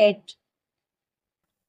8।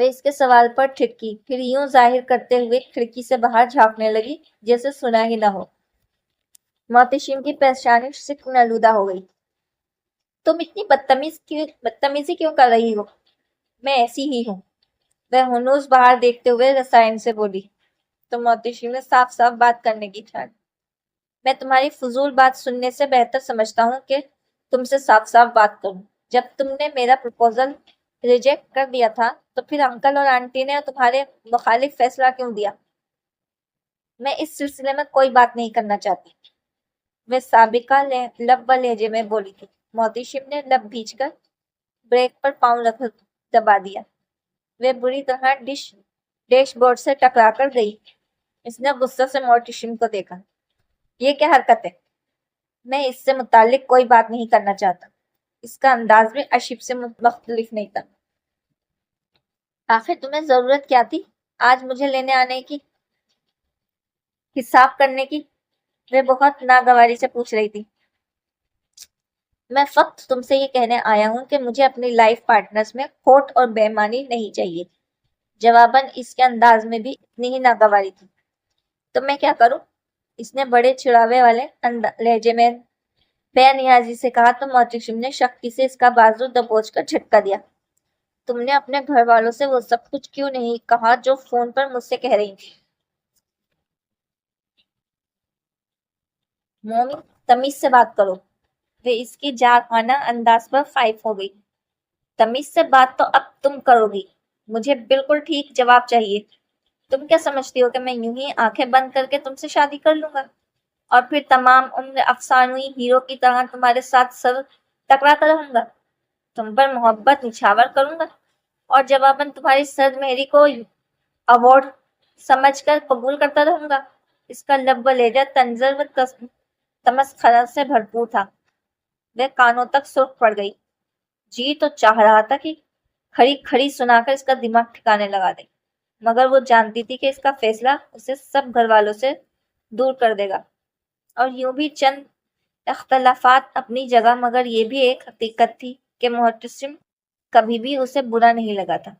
وہ اس کے سوال پر ٹھٹکی، پھر یوں ظاہر کرتے ہوئے کھڑکی سے باہر جھانکنے لگی جیسے سنا ہی نہ ہو۔ محتشم کی پیشانی سکھ نلودہ ہو گئی۔ تم اتنی بدتمیزی کیوں کر رہی ہو؟ میں ایسی ہی ہوں، وہ ہنوز باہر دیکھتے ہوئے رسائن سے بولی۔ تو محتشم نے صاف صاف بات کرنے کی ٹھان۔ میں تمہاری فضول بات سننے سے بہتر سمجھتا ہوں کہ تم سے صاف صاف بات کروں۔ جب تم نے میرا پروپوزل ریجیکٹ کر دیا تھا تو پھر انکل اور آنٹی نے تمہارے مخالف فیصلہ کیوں دیا؟ میں اس سلسلے میں کوئی بات نہیں کرنا چاہتی، وہ سابقہ لب و لہجے میں بولی تھی۔ محتشم نے لب بھیج کر بریک پر پاؤں رکھ دبا دیا۔ وہ بری طرح ڈیش بورڈ سے ٹکرا کر گئی۔ اس نے غصے سے محتشم کو دیکھا۔ یہ کیا حرکت ہے؟ میں اس سے متعلق کوئی بات نہیں کرنا چاہتا۔ اس کا انداز بھی اشیب سے مختلف نہیں تھا۔ آخر تمہیں ضرورت کیا تھی آج مجھے لینے آنے کی، حساب کرنے کی؟ وہ بہت ناگواری سے پوچھ رہی تھی۔ میں فقط تم سے یہ کہنے آیا ہوں کہ مجھے اپنی لائف پارٹنرز میں کھوٹ اور بے ایمانی نہیں چاہیے۔ جواباً اس کے انداز میں بھی اتنی ہی ناگواری تھی۔ تو میں کیا کروں؟ اس نے بڑے چڑھاوے والے لہجے میں بے نیازی سے کہا تو محتشم نے شختی سے اس کا بازو دبوچ کر جھٹکا دیا۔ تم نے اپنے گھر والوں سے وہ سب کچھ کیوں نہیں کہا جو فون پر مجھ سے کہہ رہی تھی؟ مومی، تمیز سے بات کرو۔ وہ اس کی جارحانہ انداز پر فائف ہو گئی۔ تمیز سے بات تو اب تم کرو گی، مجھے بالکل ٹھیک جواب چاہیے۔ تم کیا سمجھتی ہو کہ میں یوں ہی آنکھیں بند کر کے تم سے شادی کر لوں گا اور پھر تمام عمر افسانوی ہیرو کی طرح تمہارے ساتھ سر ٹکراتا رہوں گا، تم پر محبت نچھاور کروں گا اور جواباً تمہاری سرد مہری کو ایوارڈ سمجھ کر قبول کرتا رہوں گا؟ اس کا لب و لہجہ طنز و تمسخر سے بھرپور تھا۔ وہ کانوں تک سرخ پڑ گئی۔ جی تو چاہ رہا تھا کہ کھڑی کھڑی سنا کر اس کا دماغ ٹھکانے لگا دے، مگر وہ جانتی تھی کہ اس کا فیصلہ اسے سب گھر والوں سے دور کر دے گا۔ اور یوں بھی چند اختلافات اپنی جگہ، مگر یہ بھی ایک حقیقت تھی کہ محتشم کبھی بھی اسے برا نہیں لگا تھا۔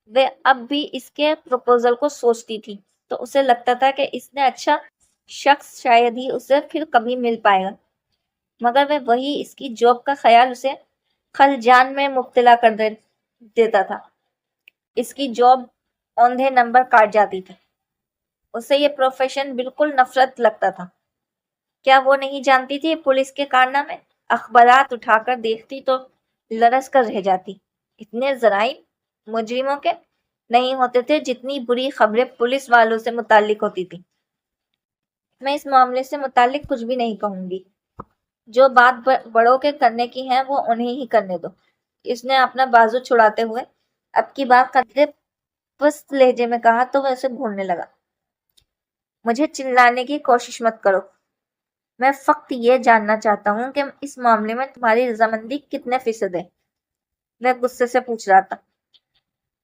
وہ اب بھی اس کے پروپوزل کو سوچتی تھی تو اسے لگتا تھا کہ اس نے اچھا شخص شاید ہی اسے پھر کبھی مل پائے گا، مگر وہ وہی اس کی جاب کا خیال اسے خلجان میں مبتلا کر دیتا تھا۔ اس کی جاب اوندھے نمبر کاٹ جاتی تھی۔ اسے یہ پروفیشن بالکل نفرت لگتا تھا۔ کیا وہ نہیں جانتی تھی پولیس کے کارنامے؟ اخبارات اٹھا کر دیکھتی تو لرز کر رہ جاتی۔ اتنے جرائم مجرموں کے نہیں ہوتے تھے جتنی بری خبریں پولیس والوں سے متعلق ہوتی تھی۔ میں اس معاملے سے متعلق کچھ بھی نہیں کہوں گی۔ جو بات بڑوں کے کرنے کی ہے وہ انہیں ہی کرنے دو۔ اس نے اپنا بازو چھڑاتے ہوئے اب کی بات قدرے پست لہجے میں کہا تو وہ اسے گھورنے لگا۔ مجھے چلانے کی کوشش مت کرو، میں فقط یہ جاننا چاہتا ہوں کہ اس معاملے میں تمہاری رضامندی کتنے فیصد ہے؟ میں غصے سے پوچھ رہا تھا۔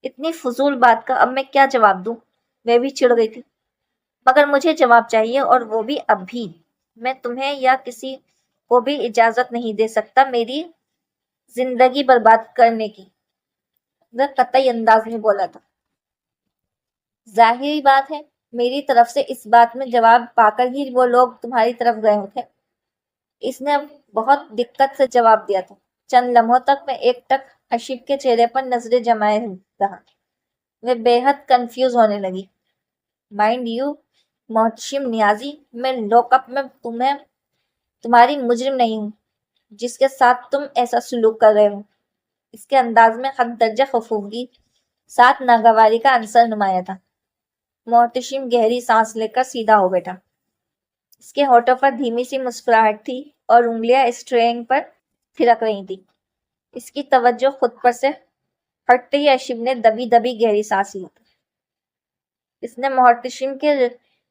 اتنی فضول بات کا اب میں کیا جواب دوں؟ میں بھی چڑ گئی تھی۔ مگر مجھے جواب چاہیے اور وہ بھی اب بھی۔ میں تمہیں یا کسی کو بھی اجازت نہیں دے سکتا میری زندگی برباد کرنے کی، وہ قطعی انداز میں بولا تھا۔ ظاہری بات ہے میری طرف سے اس بات میں جواب پا کر ہی وہ لوگ تمہاری طرف گئے تھے۔ اس نے بہت دقت سے جواب دیا تھا۔ چند لمحوں تک میں ایک ٹک اشیب کے چہرے پر نظریں جمائے رہا۔ وہ بے حد کنفیوز ہونے لگی۔ مائنڈ یو محتشم نیازی، میں لاک اپ میں تمہاری مجرم نہیں ہوں جس کے ساتھ تم ایسا سلوک کر رہے ہو۔ اس کے انداز میں حد درجہ خفوگی ساتھ ناگواری کا عنصر نمایاں تھا۔ محتشم گہری سانس لے کر سیدھا ہو بیٹھا۔ اس کے ہونٹوں پر دھیمی سی مسکراہٹ تھی اور انگلیاں اسٹیئرنگ پر تھرک رہی تھی۔ اس کی توجہ خود پر سے ہٹتے ہی اشیب نے دبی دبی گہری سانس لی۔ اس نے محتشم کے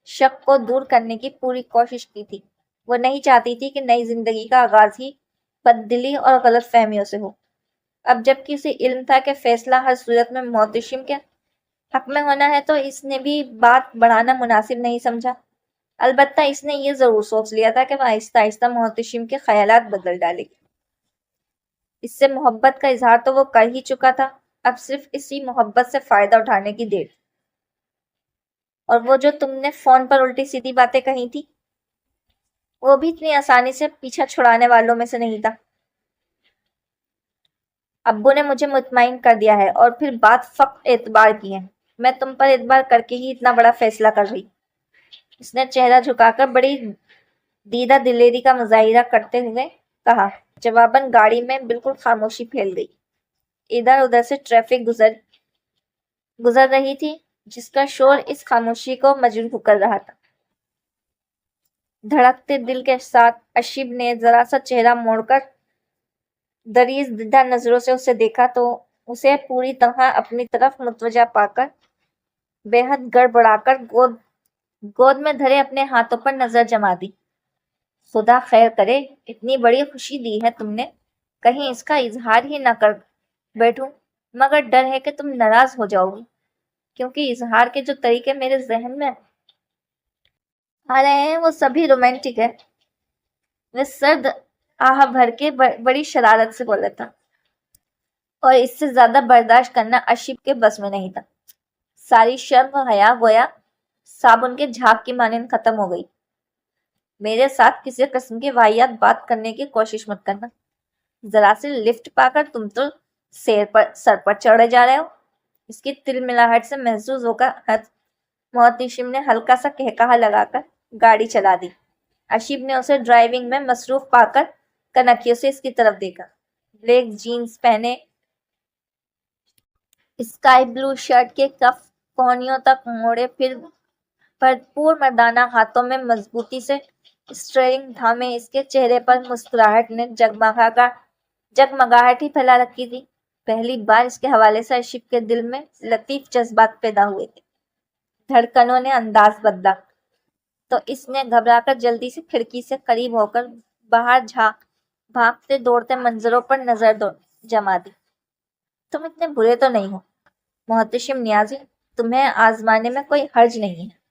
شک کو دور کرنے کی پوری کوشش کی تھی۔ وہ نہیں چاہتی تھی کہ نئی زندگی کا آغاز ہی بددلی اور غلط فہمیوں سے ہو۔ اب جب کہ اسے علم تھا کہ فیصلہ ہر صورت میں محتشم کے حق میں ہونا ہے تو اس نے بھی بات بڑھانا مناسب نہیں سمجھا۔ البتہ اس نے یہ ضرور سوچ لیا تھا کہ وہ آہستہ آہستہ محتشم کے خیالات بدل ڈالے گی۔ اس سے محبت کا اظہار تو وہ کر ہی چکا تھا، اب صرف اسی محبت سے فائدہ اٹھانے کی دیر۔ اور وہ جو تم نے فون پر الٹی سیدھی باتیں کہی تھی، وہ بھی اتنی آسانی سے پیچھا چھڑانے والوں میں سے نہیں تھا۔ ابو نے مجھے مطمئن کر دیا ہے اور پھر بات فقط اعتبار کی ہے۔ میں تم پر اعتبار کر کے ہی اتنا بڑا فیصلہ کر رہی۔ اس نے چہرہ جھکا کر بڑی دیدہ دلیری کا مظاہرہ کرتے ہوئے کہا۔ جواباً گاڑی میں بالکل خاموشی پھیل گئی۔ ادھر ادھر سے ٹریفک گزر رہی تھی، جس کا شور اس خاموشی کو مجروح کر رہا تھا۔ دھڑکتے دل کے ساتھ اشیب نے ذرا سا چہرہ موڑ کر دریز دیدہ نظروں سے اسے دیکھا تو اسے پوری طرح اپنی طرف متوجہ پا کر بے حد گڑبڑا کر گود میں دھرے اپنے ہاتھوں پر نظر جما دی۔ خدا خیر کرے، اتنی بڑی خوشی دی ہے تم نے، کہیں اس کا اظہار ہی نہ کر بیٹھوں، مگر ڈر ہے کہ تم ناراض ہو جاؤ گی، کیونکہ اظہار کے جو طریقے میرے ذہن میں آ رہے ہیں وہ سبھی رومانٹک ہے۔ وہ سرد آہ بھر کے بڑی شرارت سے بولا تھا، اور اس سے زیادہ برداشت کرنا اشیب کے بس میں نہیں تھا۔ ساری شرم و حیا گویا صابن کے جھاگ کی مانند ختم ہو گئی۔ میرے ساتھ کسی قسم کی واہیات بات کرنے کی کوشش مت کرنا، ذرا سی لفٹ پا کر تم تو سر پر چڑھے جا رہے ہو۔ اس کی تل ملاہٹ سے محسوس ہو کر محتشم نے ہلکا سا کہکہا لگا کر گاڑی چلا دی۔ اشیب نے اسے ڈرائیونگ میں مصروف پا کر کنکھیوں سے اس کی طرف دیکھا۔ بلیک جینز پہنے، اسکائی بلو شرٹ کے کف کوہنیوں تک موڑے، پھر بھرپور مردانہ ہاتھوں میں مضبوطی سے اسٹیئرنگ تھامے، اس کے چہرے پر مسکراہٹ نے جگمگاہٹ ہی پھیلا رکھی تھی۔ پہلی بار اس کے حوالے سے اشیب کے دل میں لطیف جذبات پیدا ہوئے تھے۔ دھڑکنوں نے انداز بدلا تو اس نے گھبرا کر جلدی سے کھڑکی سے قریب ہو کر باہر بھاگتے دوڑتے منظروں پر نظر جما دی۔ تم اتنے برے تو نہیں ہو محتشم نیازی، تمہیں آزمانے میں کوئی حرج نہیں ہے۔